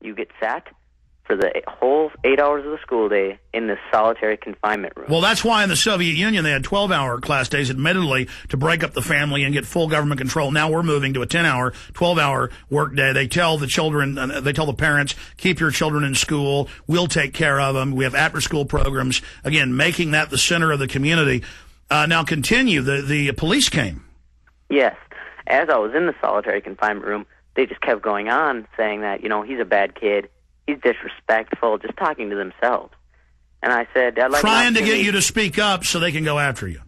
You get sat for the whole 8 hours of the school day in this solitary confinement room. Well, that's why in the Soviet Union they had 12-hour class days, admittedly, to break up the family and get full government control. Now we're moving to a 10-hour, 12-hour work day. They tell the children, they tell the parents, keep your children in school. We'll take care of them. We have after-school programs. Again, making that the center of the community. Now continue. The police came. Yes. As I was in the solitary confinement room, they just kept going on saying that, he's a bad kid. He's disrespectful, just talking to themselves. And I said, I'd like trying to get you to speak up so they can go after you.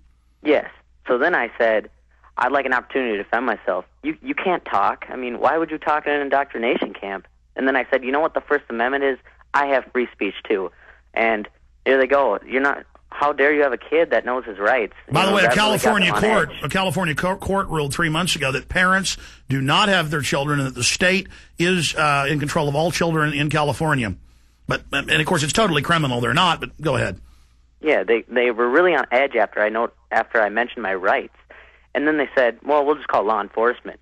Yes. So then I said, I'd like an opportunity to defend myself. You can't talk. I mean, why would you talk in an indoctrination camp? And then I said, you know what the First Amendment is? I have free speech too. And here they go. How dare you have a kid that knows his rights? By the way, a California court ruled 3 months ago that parents do not have their children and that the state is in control of all children in California. And of course, it's totally criminal. They're not, but go ahead. Yeah, they were really on edge after I mentioned my rights. And then they said, well, we'll just call law enforcement.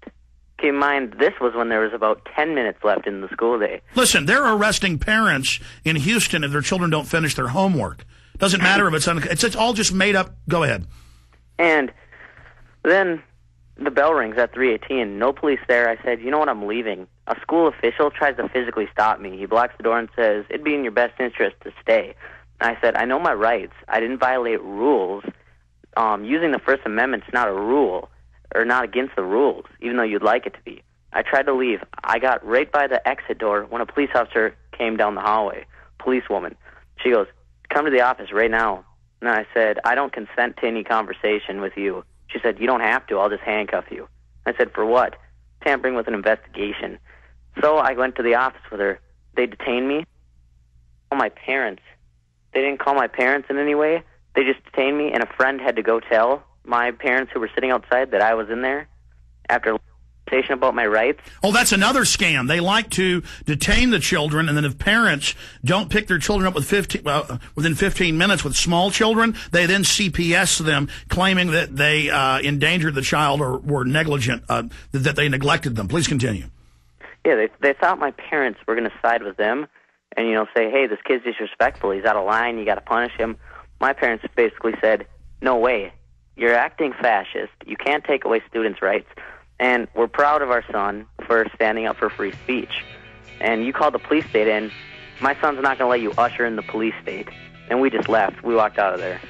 Keep in mind, this was when there was about 10 minutes left in the school day. Listen, they're arresting parents in Houston if their children don't finish their homework. Doesn't matter if it's all just made up. Go ahead. And then the bell rings at 3:18. No police there. I said, you know what? I'm leaving. A school official tries to physically stop me. He blocks the door and says, it'd be in your best interest to stay. And I said, I know my rights. I didn't violate rules. Using the First Amendment's not a rule or not against the rules, even though you'd like it to be. I tried to leave. I got right by the exit door when a police officer came down the hallway. Policewoman. She goes, come to the office right now. And I said, I don't consent to any conversation with you. She said, you don't have to. I'll just handcuff you. I said, for what? Tampering with an investigation. So I went to the office with her. They detained me. Call my parents. They didn't call my parents in any way. They just detained me, and a friend had to go tell my parents who were sitting outside that I was in there after about my rights. Oh, that's another scam. They like to detain the children, and then if parents don't pick their children up within 15 minutes with small children, they then CPS them, claiming that they endangered the child or were negligent, that they neglected them. Please continue. Yeah, they thought my parents were going to side with them and, say, hey, this kid's disrespectful. He's out of line. You got to punish him. My parents basically said, no way. You're acting fascist. You can't take away students' rights. And we're proud of our son for standing up for free speech. And you called the police state in. My son's not going to let you usher in the police state. And we just left. We walked out of there.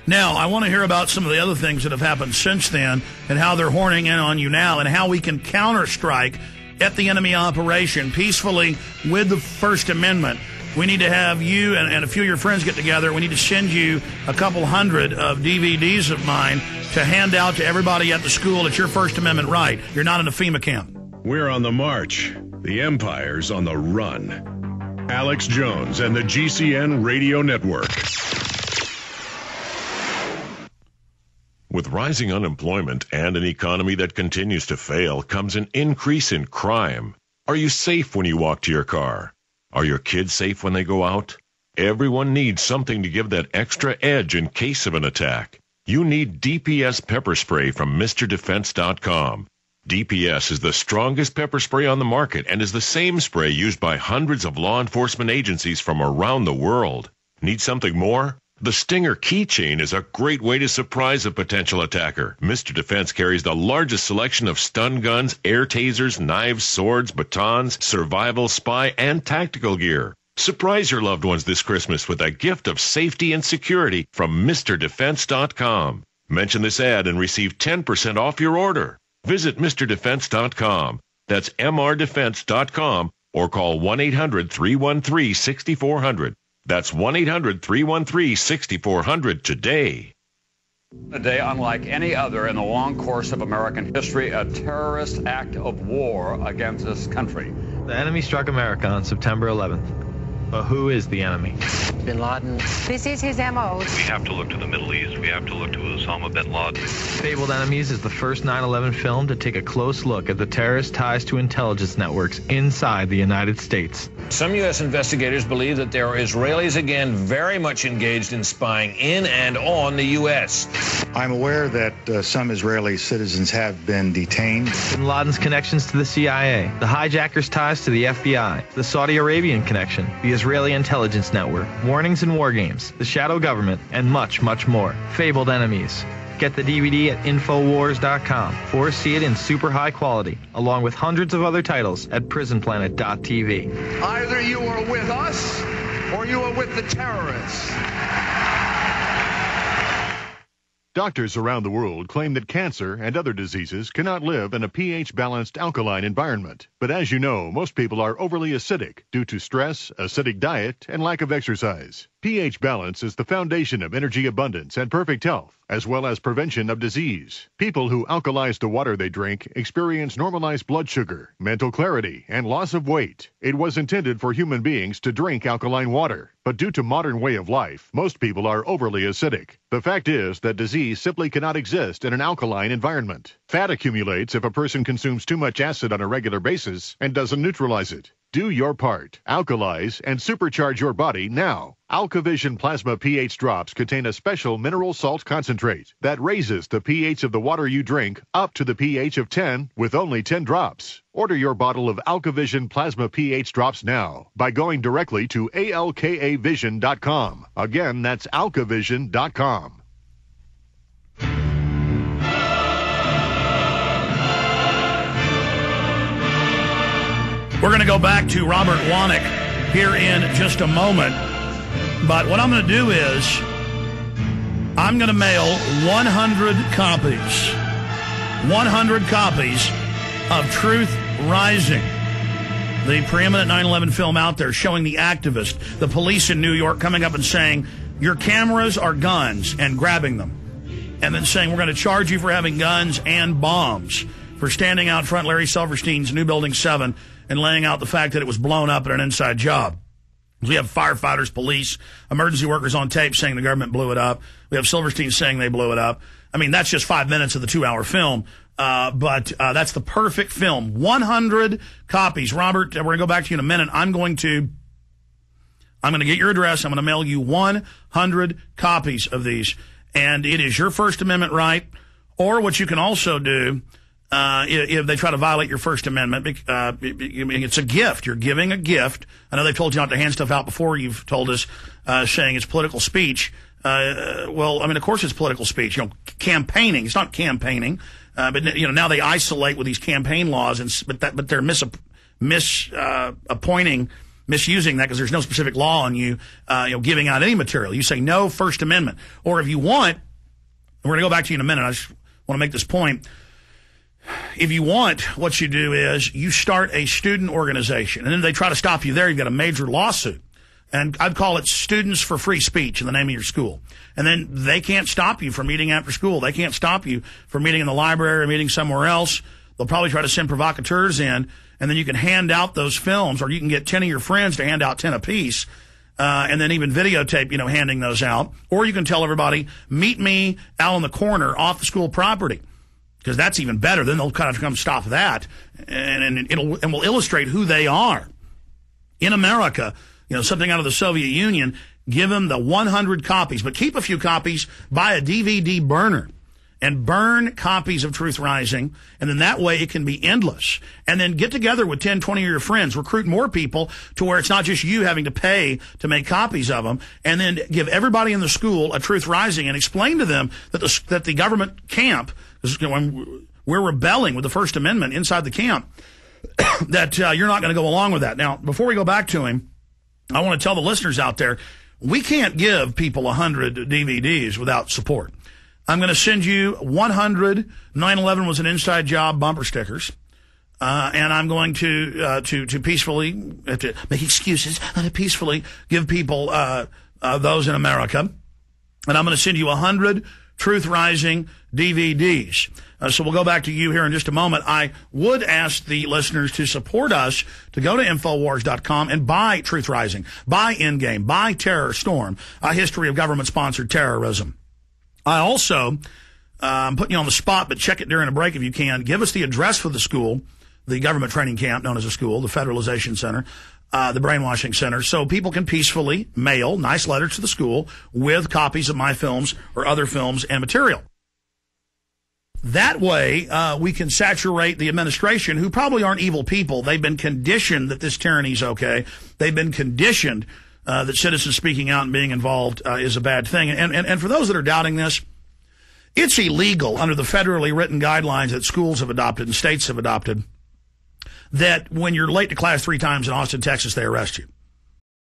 Now, I want to hear about some of the other things that have happened since then and how they're horning in on you now and how we can counter-strike at the enemy operation peacefully with the First Amendment. We need to have you and a few of your friends get together. We need to send you a couple hundred of DVDs of mine to hand out to everybody at the school. It's your First Amendment right. You're not in a FEMA camp. We're on the march. The Empire's on the run. Alex Jones and the GCN Radio Network. With rising unemployment and an economy that continues to fail comes an increase in crime. Are you safe when you walk to your car? Are your kids safe when they go out? Everyone needs something to give that extra edge in case of an attack. You need DPS pepper spray from MrDefense.com. DPS is the strongest pepper spray on the market and is the same spray used by hundreds of law enforcement agencies from around the world. Need something more? The Stinger keychain is a great way to surprise a potential attacker. Mr. Defense carries the largest selection of stun guns, air tasers, knives, swords, batons, survival, spy, and tactical gear. Surprise your loved ones this Christmas with a gift of safety and security from MrDefense.com. Mention this ad and receive 10% off your order. Visit MrDefense.com. That's MRDefense.com or call 1-800-313-6400. That's 1-800-313-6400 today. A day unlike any other in the long course of American history, a terrorist act of war against this country. The enemy struck America on September 11th. But who is the enemy? Bin Laden. This is his M.O. We have to look to the Middle East. We have to look to Osama bin Laden. Fabled Enemies is the first 9/11 film to take a close look at the terrorist ties to intelligence networks inside the United States. Some U.S. investigators believe that there are Israelis again very much engaged in spying in and on the U.S. I'm aware that some Israeli citizens have been detained. Bin Laden's connections to the CIA, the hijackers' ties to the FBI, the Saudi Arabian connection, the Israeli intelligence network, warnings and war games, the shadow government, and much, much more. Fabled Enemies. Get the DVD at Infowars.com or see it in super high quality, along with hundreds of other titles at PrisonPlanet.tv. Either you are with us or you are with the terrorists. Doctors around the world claim that cancer and other diseases cannot live in a pH-balanced alkaline environment. But as you know, most people are overly acidic due to stress, acidic diet, and lack of exercise. pH balance is the foundation of energy abundance and perfect health, as well as prevention of disease. People who alkalize the water they drink experience normalized blood sugar, mental clarity, and loss of weight. It was intended for human beings to drink alkaline water, but due to modern way of life, most people are overly acidic. The fact is that disease simply cannot exist in an alkaline environment. Fat accumulates if a person consumes too much acid on a regular basis and doesn't neutralize it. Do your part. Alkalize and supercharge your body now. AlkaVision Plasma pH drops contain a special mineral salt concentrate that raises the pH of the water you drink up to the pH of 10 with only 10 drops. Order your bottle of AlkaVision Plasma pH drops now by going directly to alkavision.com. Again, that's alkavision.com. We're going to go back to Robert Wanick here in just a moment. But what I'm going to do is I'm going to mail 100 copies of Truth Rising, the preeminent 9/11 film out there showing the activist, the police in New York coming up and saying, your cameras are guns, and grabbing them. And then saying, we're going to charge you for having guns and bombs, for standing out front Larry Silverstein's New Building 7 and laying out the fact that it was blown up in an inside job. We have firefighters, police, emergency workers on tape saying the government blew it up. We have Silverstein saying they blew it up. I mean, that's just 5 minutes of the 2-hour film. But that's the perfect film. 100 copies. Robert, we're going to go back to you in a minute. I'm going to get your address. I'm going to mail you 100 copies of these. And it is your First Amendment right. Or what you can also do, if they try to violate your First Amendment, it's a gift. You're giving a gift. I know they've told you not to hand stuff out before. You've told us, saying it's political speech. Well, I mean, of course it's political speech. You know, campaigning. It's not campaigning. But you know, now they isolate with these campaign laws, but they're misusing that because there's no specific law on you giving out any material. You say no First Amendment, or if you want, and we're going to go back to you in a minute. I just want to make this point. If you want, what you do is you start a student organization, and then they try to stop you there. You've got a major lawsuit. And I'd call it Students for Free Speech in the name of your school. And then they can't stop you from meeting after school. They can't stop you from meeting in the library or meeting somewhere else. They'll probably try to send provocateurs in, and then you can hand out those films, or you can get 10 of your friends to hand out 10 apiece, and then even videotape, handing those out. Or you can tell everybody, meet me out on the corner off the school property. Because that's even better. Then they'll kind of come stop that, and we'll illustrate who they are. In America, something out of the Soviet Union, give them the 100 copies. But keep a few copies, buy a DVD burner, and burn copies of Truth Rising, and then that way it can be endless. And then get together with 10, 20 of your friends, recruit more people to where it's not just you having to pay to make copies of them, and then give everybody in the school a Truth Rising and explain to them that the government camp, when we're rebelling with the First Amendment inside the camp, that you're not going to go along with that. Now, before we go back to him, I want to tell the listeners out there, we can't give people 100 DVDs without support. I'm going to send you 100 9/11 was an inside job bumper stickers, and I'm going to peacefully to make excuses and to peacefully give people those in America, and I'm going to send you 100 Truth Rising DVDs. So we'll go back to you here in just a moment. I would ask the listeners to support us, to go to Infowars.com and buy Truth Rising, buy Endgame, buy Terror Storm, A History of Government-Sponsored Terrorism. I also, I'm putting you on the spot, but check it during a break if you can. Give us the address for the school, the government training camp known as a school, the Federalization Center, the Brainwashing Center, so people can peacefully mail nice letters to the school with copies of my films or other films and material. That way, we can saturate the administration, who probably aren't evil people. They've been conditioned that this tyranny is okay. They've been conditioned that citizens speaking out and being involved is a bad thing. And for those that are doubting this, it's illegal under the federally written guidelines that schools have adopted and states have adopted, that when you're late to class 3 times in Austin, Texas, they arrest you.